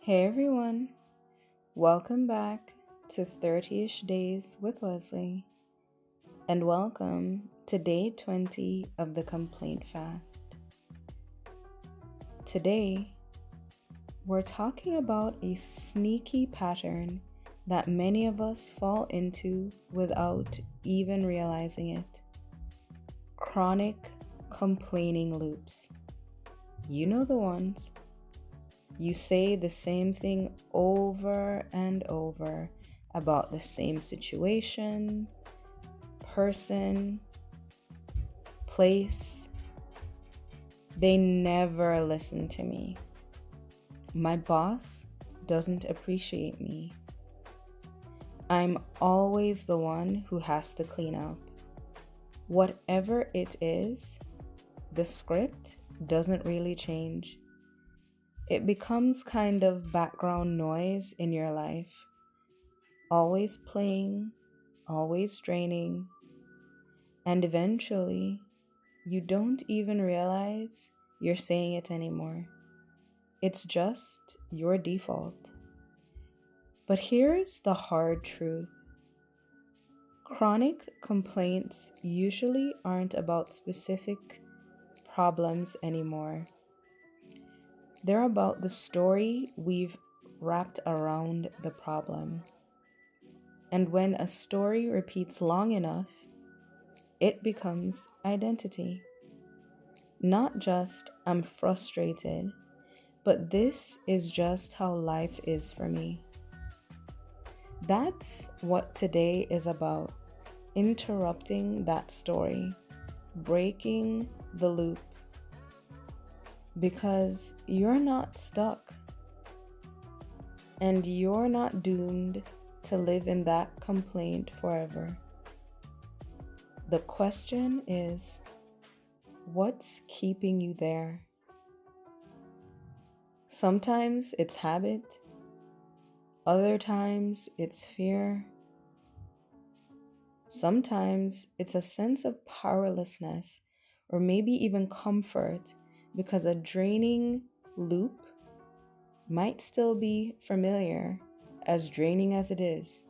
Hey everyone, welcome back to 30ish Days with Leslie, and welcome to day 20 of the Complaint Fast. Today, we're talking about a sneaky pattern that many of us fall into without even realizing it: chronic complaining loops. You know the ones. You say the same thing over and over about the same situation, person, place. They never listen to me. My boss doesn't appreciate me. I'm always the one who has to clean up. Whatever it is, the script doesn't really change. It becomes kind of background noise in your life, always playing, always draining, and eventually you don't even realize you're saying it anymore. It's just your default. But here's the hard truth: chronic complaints usually aren't about specific problems anymore. They're about the story we've wrapped around the problem. And when a story repeats long enough, it becomes identity. Not just "I'm frustrated," but "this is just how life is for me." That's what today is about: interrupting that story, breaking the loop. Because you're not stuck, and you're not doomed to live in that complaint forever. The question is, what's keeping you there? Sometimes it's habit, other times it's fear. Sometimes it's a sense of powerlessness, or maybe even comfort, because a draining loop might still be familiar, as draining as it is.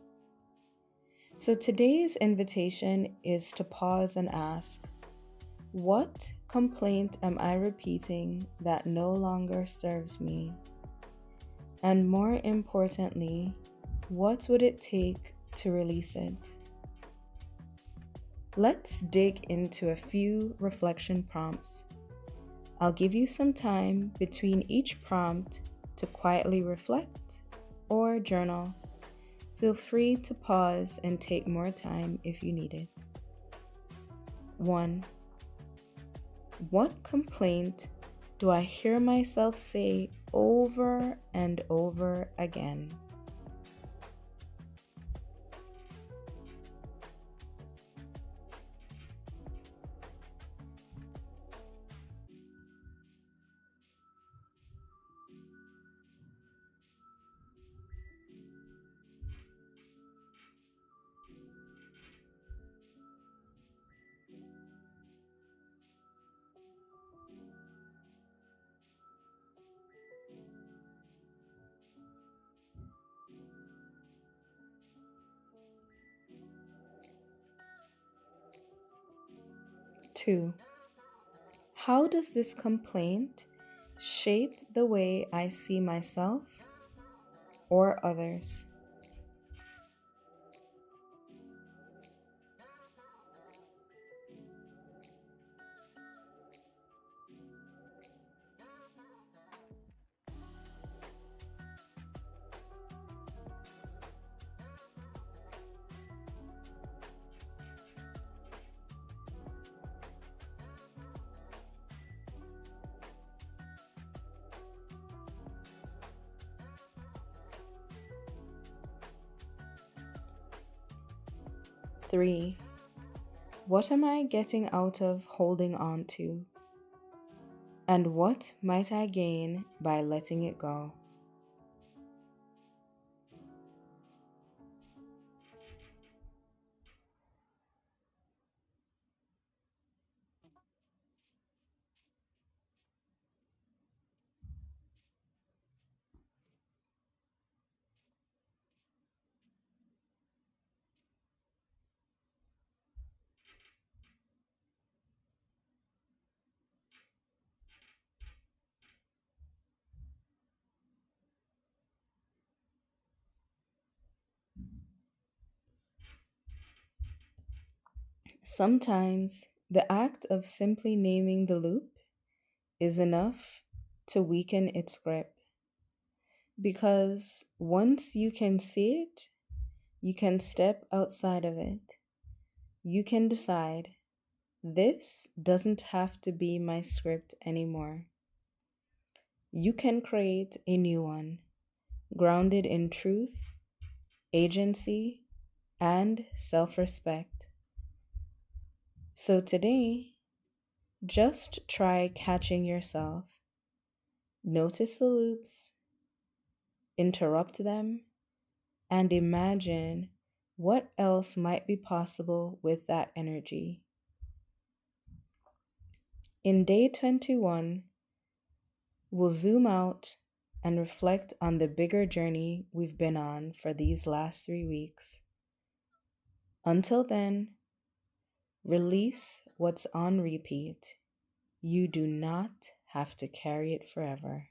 So today's invitation is to pause and ask, what complaint am I repeating that no longer serves me? And more importantly, what would it take to release it? Let's dig into a few reflection prompts. I'll give you some time between each prompt to quietly reflect or journal. Feel free to pause and take more time if you need it. 1. What complaint do I hear myself say over and over again? 2. How does this complaint shape the way I see myself or others? 3. What am I getting out of holding on to? And what might I gain by letting it go? Sometimes the act of simply naming the loop is enough to weaken its grip because once you can see it, you can step outside of it. You can decide this doesn't have to be my script anymore. You can create a new one grounded in truth, agency, and self respect. So today, just try catching yourself. Notice the loops, interrupt them, and imagine what else might be possible with that energy. In day 21, we'll zoom out and reflect on the bigger journey we've been on for these last 3 weeks. Until then, release what's on repeat. You do not have to carry it forever.